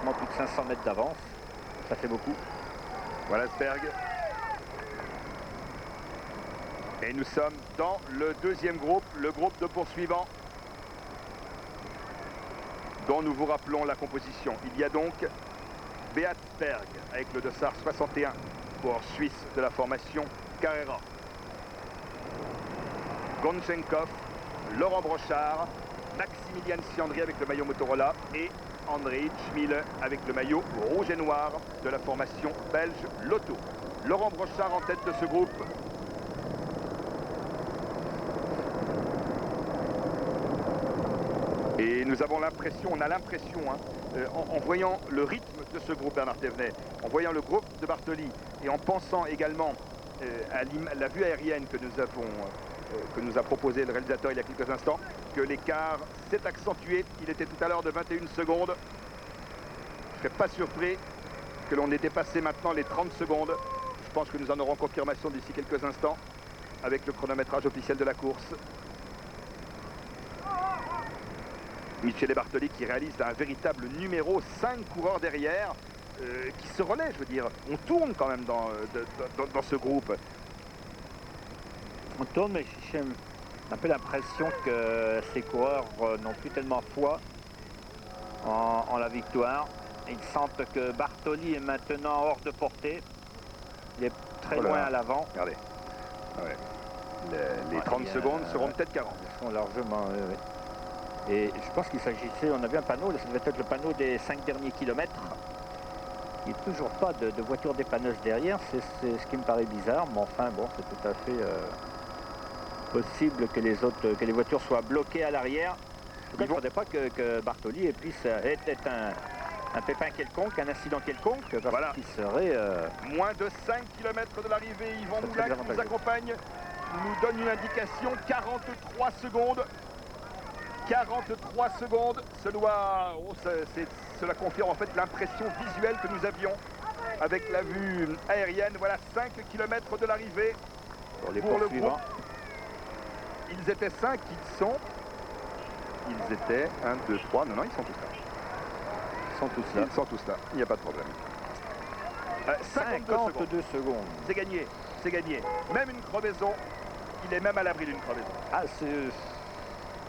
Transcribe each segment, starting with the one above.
pratiquement plus de 500 mètres d'avance. Ça fait beaucoup. Voilà Sberg. Et nous sommes dans le deuxième groupe, le groupe de poursuivants, dont nous vous rappelons la composition. Il y a donc Beat Sberg avec le dossard 61 pour Suisse de la formation Carrera. Gonchenkov, Laurent Brochard, Maximilian Siandri avec le maillot Motorola et André Schmille avec le maillot rouge et noir de la formation belge Lotto. Laurent Brochard en tête de ce groupe. Et nous avons l'impression, on a l'impression, en voyant le rythme de ce groupe, Bernard Thévenet, en voyant le groupe de Bartoli et en pensant également à la vue aérienne que nous a proposé le réalisateur il y a quelques instants, que l'écart s'est accentué. Il était tout à l'heure de 21 secondes. Je ne serais pas surpris que l'on ait dépassé maintenant les 30 secondes. Je pense que nous en aurons confirmation d'ici quelques instants avec le chronométrage officiel de la course. Michele Bartoli qui réalise un véritable numéro, 5 coureurs derrière, qui se relaient, je veux dire. On tourne quand même dans ce groupe. On tourne, mais j'ai un peu l'impression que ces coureurs n'ont plus tellement foi en la victoire. Ils sentent que Bartoli est maintenant hors de portée. Il est très loin à l'avant. Regardez. Ouais. Les 30 secondes seront peut-être 40. Ils sont largement... Et je pense qu'il s'agissait, on a vu un panneau, ça devait être le panneau des 5 derniers kilomètres. Il n'y a toujours pas de voiture dépanneuse derrière, c'est ce qui me paraît bizarre, mais enfin bon, c'est tout à fait possible que les voitures soient bloquées à l'arrière. Il ne faudrait pas que Bartoli puisse être un pépin quelconque, un incident quelconque, parce qu'il serait... Moins de 5 km de l'arrivée, Yvan Moulin qui nous accompagne, nous donne une indication, 43 secondes. 43 secondes, cela confirme en fait l'impression visuelle que nous avions avec la vue aérienne. Voilà 5 km de l'arrivée pour le groupe. Ils étaient 5, ils étaient 1, 2, 3, non, ils sont tous là. Ils sont tous là, il n'y a pas de problème. 52 secondes. C'est gagné, c'est gagné. Même une crevaison, il est même à l'abri d'une crevaison.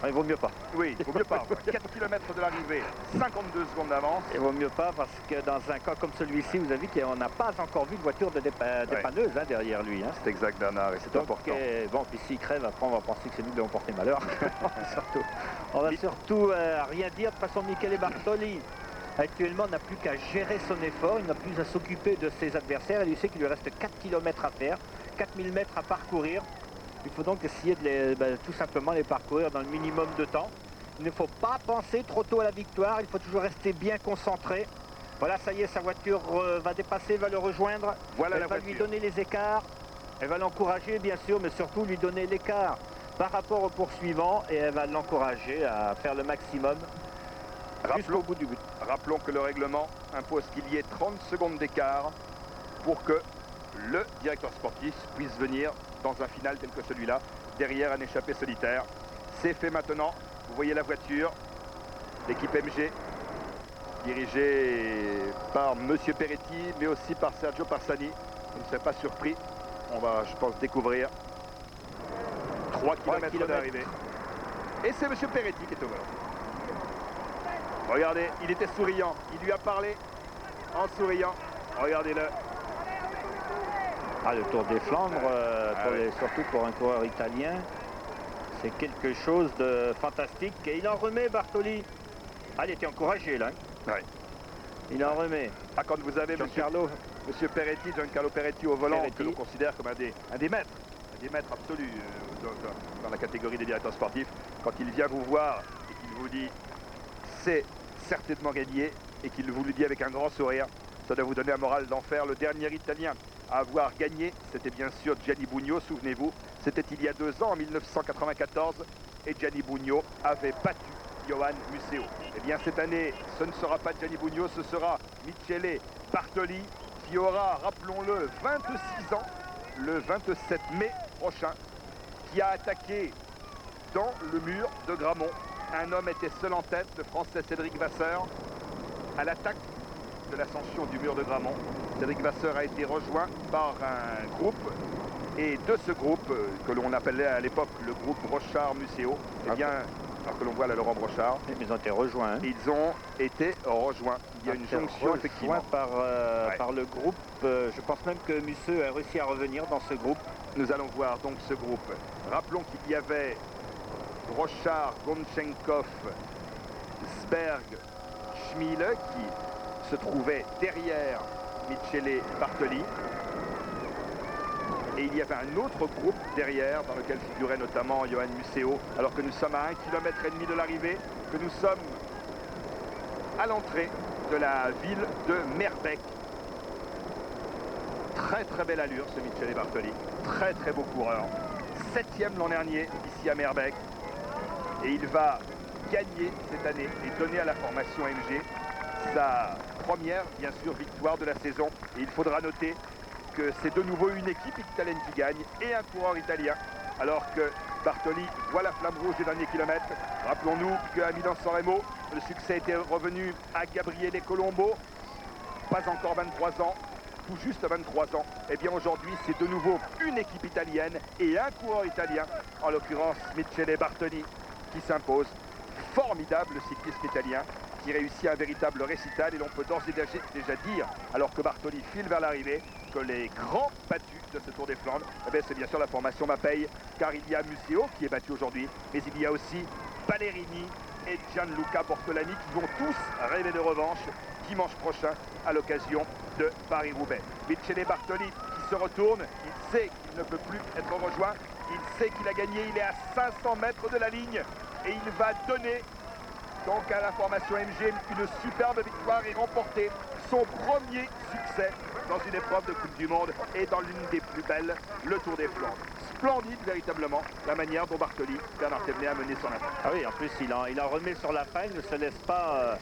Ah, il vaut mieux pas. Oui, il vaut mieux pas. 4 km de l'arrivée, 52 secondes d'avance. Il vaut mieux pas parce que dans un cas comme celui-ci, vous avez vu qu'on n'a pas encore vu de voiture de dépanneuse derrière lui. Hein. C'est exact, Bernard, et c'est important. Bon, puis s'il crève, après on va penser que c'est nous qui allons porter malheur. on va surtout rien dire. De toute façon, Michele Bartoli, actuellement, n'a plus qu'à gérer son effort. Il n'a plus à s'occuper de ses adversaires. Il sait qu'il lui reste 4 km à faire, 4000 mètres à parcourir. Il faut donc essayer de tout simplement les parcourir dans le minimum de temps. Il ne faut pas penser trop tôt à la victoire, il faut toujours rester bien concentré. Voilà, ça y est, sa voiture va dépasser, va le rejoindre. Voilà, elle va lui donner les écarts, elle va l'encourager bien sûr, mais surtout lui donner l'écart par rapport au poursuivant et elle va l'encourager à faire le maximum jusqu'au bout du but. Rappelons que le règlement impose qu'il y ait 30 secondes d'écart pour que le directeur sportif puisse venir dans un final tel que celui-là, derrière un échappé solitaire. C'est fait maintenant. Vous voyez la voiture, l'équipe MG, dirigée par Monsieur Peretti, mais aussi par Sergio Parsani. Vous ne serez pas surpris. On va, je pense, découvrir 3 km d'arrivée. Et c'est Monsieur Peretti qui est au volant. Regardez, il était souriant. Il lui a parlé en souriant. Regardez-le. Ah, le Tour des Flandres, surtout pour un coureur italien, c'est quelque chose de fantastique. Et il en remet, Bartoli. Ah, il était encouragé, là. Ouais. Il en remet. Ah, quand vous avez Monsieur Peretti, Giancarlo Peretti au volant, que l'on considère comme un des maîtres absolus dans la catégorie des directeurs sportifs, quand il vient vous voir et qu'il vous dit c'est certainement gagné et qu'il vous le dit avec un grand sourire, ça doit vous donner un moral d'enfer. Le dernier Italien à avoir gagné, c'était bien sûr Gianni Bugno, souvenez-vous, c'était il y a 2 ans, en 1994, et Gianni Bugno avait battu Johan Museeuw. Eh bien cette année, ce ne sera pas Gianni Bugno, ce sera Michele Bartoli, qui aura, rappelons-le, 26 ans, le 27 mai prochain, qui a attaqué dans le mur de Gramont. Un homme était seul en tête, le Français Cédric Vasseur. À l'attaque, de l'ascension du mur de Grammont. Cédric Vasseur a été rejoint par un groupe, et de ce groupe, que l'on appelait à l'époque le groupe Brochard-Muséo, eh bien, alors que l'on voit là Laurent Brochard, ils ont été rejoints. Hein. Ils ont été rejoints. Il y a une jonction effectivement par le groupe. Je pense même que Musseux a réussi à revenir dans ce groupe. Nous allons voir donc ce groupe. Rappelons qu'il y avait Brochard, Gonchenkov, Sberg, Schmiele qui se trouvait derrière Michele Bartoli. Et il y avait un autre groupe derrière dans lequel figurait notamment Johan Museeuw, alors que nous sommes à 1,5 km de l'arrivée, que nous sommes à l'entrée de la ville de Merbeke. Très très belle allure ce Michele Bartoli, très très beau coureur. 7e l'an dernier ici à Merbeke. Et il va gagner cette année et donner à la formation MG sa première, bien sûr, victoire de la saison. Et il faudra noter que c'est de nouveau une équipe italienne qui gagne et un coureur italien, alors que Bartoli voit la flamme rouge des derniers kilomètres. Rappelons-nous qu'à Milan-San Remo, le succès était revenu à Gabriele Colombo, pas encore 23 ans, tout juste 23 ans. Et bien aujourd'hui, c'est de nouveau une équipe italienne et un coureur italien, en l'occurrence Michele Bartoli, qui s'impose. Formidable cycliste italien qui réussit un véritable récital, et l'on peut d'ores et déjà dire, alors que Bartoli file vers l'arrivée, que les grands battus de ce Tour des Flandres, eh c'est bien sûr la formation Mapei, car il y a Museeuw qui est battu aujourd'hui, mais il y a aussi Ballerini et Gianluca Bortolani qui vont tous rêver de revanche dimanche prochain à l'occasion de Paris-Roubaix. Michele Bartoli qui se retourne, il sait qu'il ne peut plus être rejoint, il sait qu'il a gagné, il est à 500 mètres de la ligne et il va donner donc à la formation MG une superbe victoire et remporter son premier succès dans une épreuve de Coupe du Monde et dans l'une des plus belles, le Tour des Flandres. Splendide véritablement la manière dont Bartoli, Bernard Thévenet, a mené son affaire. Ah oui, en plus il en remet sur la fin, il ne se laisse pas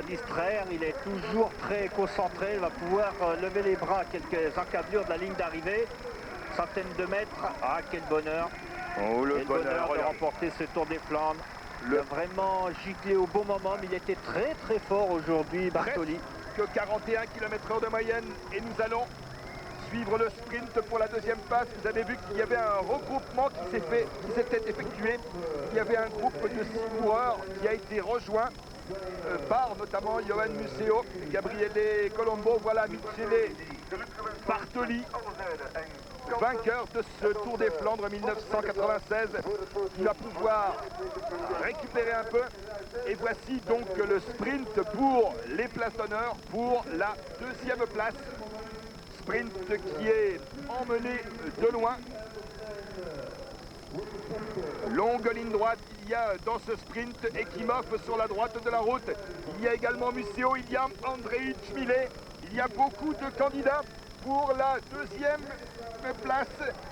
distraire, il est toujours très concentré, il va pouvoir lever les bras à quelques encablures de la ligne d'arrivée, centaines de mètres. Ah, quel bonheur! Oh, le bonheur de remporter ce Tour des Flandres. Il a vraiment giclé au bon moment, mais il était très très fort aujourd'hui, Bartoli. Que 41 km/h de moyenne, et nous allons suivre le sprint pour la deuxième phase. Vous avez vu qu'il y avait un regroupement qui s'était effectué. Il y avait un groupe de 6 coureurs qui a été rejoint par notamment Johan Museeuw, Gabriele Colombo. Voilà Michele Bartoli, vainqueur de ce Tour des Flandres 1996, qui va pouvoir récupérer un peu. Et voici donc le sprint pour les places d'honneur pour la deuxième place. Sprint qui est emmené de loin. Longue ligne droite, il y a dans ce sprint Ekimov sur la droite de la route. Il y a également Museeuw, il y a Andrei Schmiele. Il y a beaucoup de candidats pour la deuxième place.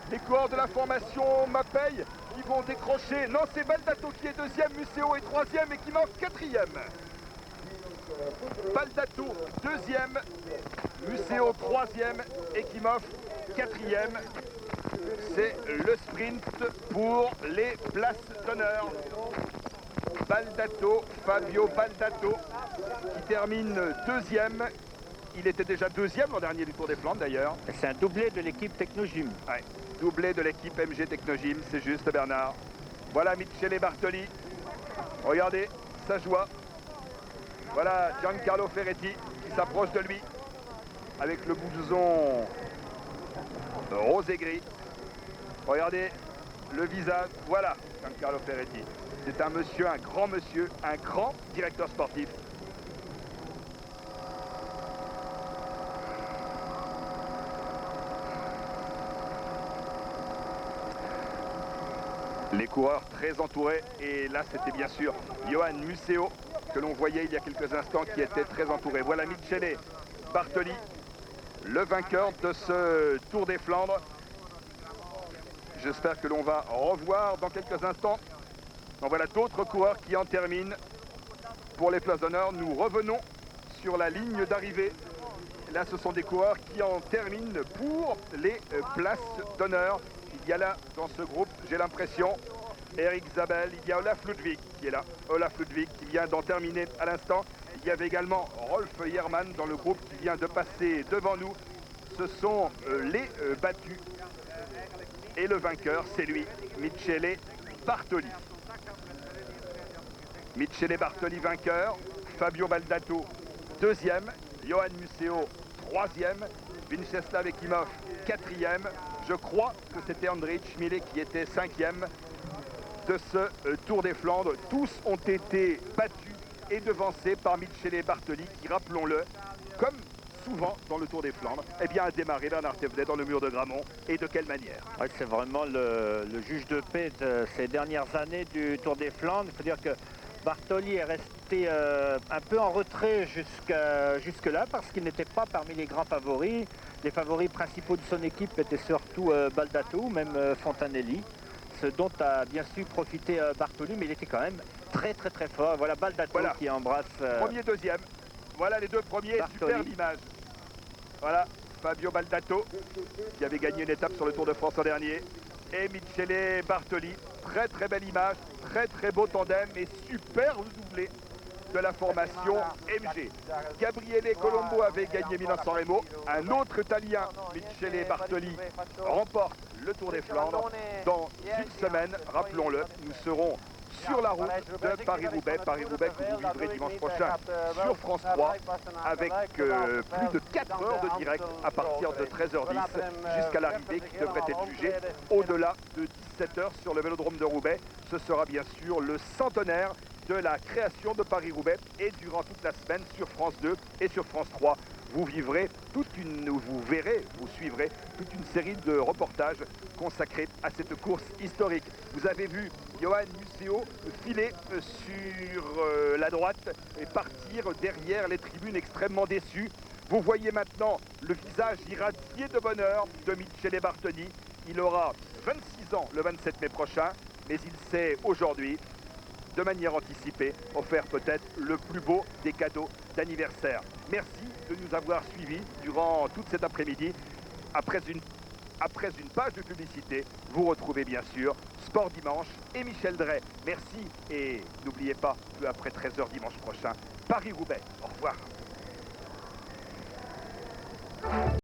Les coureurs de la formation Mapei qui vont décrocher. Non, c'est Baldato qui est deuxième, Museeuw est troisième et qui manque quatrième. Baldato deuxième, Museeuw troisième, Ekimov quatrième. C'est le sprint pour les places d'honneur. Baldato, Fabio Baldato, qui termine deuxième. Il était déjà deuxième l'an dernier du Tour des Flandres d'ailleurs. C'est un doublé de l'équipe Technogym. Ouais, doublé de l'équipe MG Technogym, c'est juste Bernard. Voilà Michele Bartoli. Regardez sa joie. Voilà Giancarlo Ferretti qui s'approche de lui avec le blouson rose et gris. Regardez le visage. Voilà Giancarlo Ferretti. C'est un monsieur, un grand directeur sportif. Les coureurs très entourés, et là c'était bien sûr Johan Museeuw que l'on voyait il y a quelques instants qui était très entouré. Voilà Michele Bartoli, le vainqueur de ce Tour des Flandres. J'espère que l'on va revoir dans quelques instants. Donc voilà d'autres coureurs qui en terminent pour les places d'honneur. Nous revenons sur la ligne d'arrivée. Là ce sont des coureurs qui en terminent pour les places d'honneur. Il y a là, dans ce groupe, j'ai l'impression, Eric Zabel, il y a Olaf Ludwig qui est là. Olaf Ludwig qui vient d'en terminer à l'instant. Il y avait également Rolf Yerman dans le groupe qui vient de passer devant nous. Ce sont les battus. Et le vainqueur, c'est lui, Michele Bartoli. Michele Bartoli vainqueur, Fabio Baldato deuxième, Johan Museeuw troisième, Vinceslav Ekimov quatrième. Je crois que c'était Andrei Chmile qui était cinquième de ce Tour des Flandres. Tous ont été battus et devancés par Michele Bartoli qui, rappelons-le, comme souvent dans le Tour des Flandres, eh bien, a démarré Bernard Thévenet dans le mur de Grammont. Et de quelle manière? Ouais, c'est vraiment le juge de paix de ces dernières années du Tour des Flandres. Il faut dire que Bartoli est resté un peu en retrait jusque-là parce qu'il n'était pas parmi les grands favoris. Les favoris principaux de son équipe étaient surtout Baldato, même Fontanelli, ce dont a bien su profiter Bartoli, mais il était quand même très fort. Voilà Baldato qui embrasse... Premier, deuxième. Voilà les deux premiers, Bartoli. superbe image. Voilà Fabio Baldato qui avait gagné une étape sur le Tour de France l'an dernier. Et Michele Bartoli, très belle image, très beau tandem et super doublé de la formation MG. Gabriele Colombo avait gagné Milan-San Remo. Un autre Italien, Michele Bartoli, remporte le Tour des Flandres. Dans une semaine, rappelons-le, nous serons sur la route de Paris-Roubaix. Paris-Roubaix que vous vivrez dimanche prochain sur France 3 avec plus de 4 heures de direct à partir de 13h10 jusqu'à l'arrivée qui devrait être jugée au-delà de 17h sur le Vélodrome de Roubaix. Ce sera bien sûr le centenaire de la création de Paris-Roubaix et durant toute la semaine sur France 2 et sur France 3. Vous vivrez vous suivrez toute une série de reportages consacrés à cette course historique. Vous avez vu Johan Museeuw filer sur la droite et partir derrière les tribunes extrêmement déçus. Vous voyez maintenant le visage irradié de bonheur de Michele Bartoli. Il aura 26 ans le 27 mai prochain, mais il sait aujourd'hui, de manière anticipée, offert peut-être le plus beau des cadeaux d'anniversaire. Merci de nous avoir suivis durant toute cet après-midi. Après une page de publicité, vous retrouvez bien sûr Sport Dimanche et Michel Drey. Merci et n'oubliez pas, peu après 13h dimanche prochain, Paris-Roubaix. Au revoir.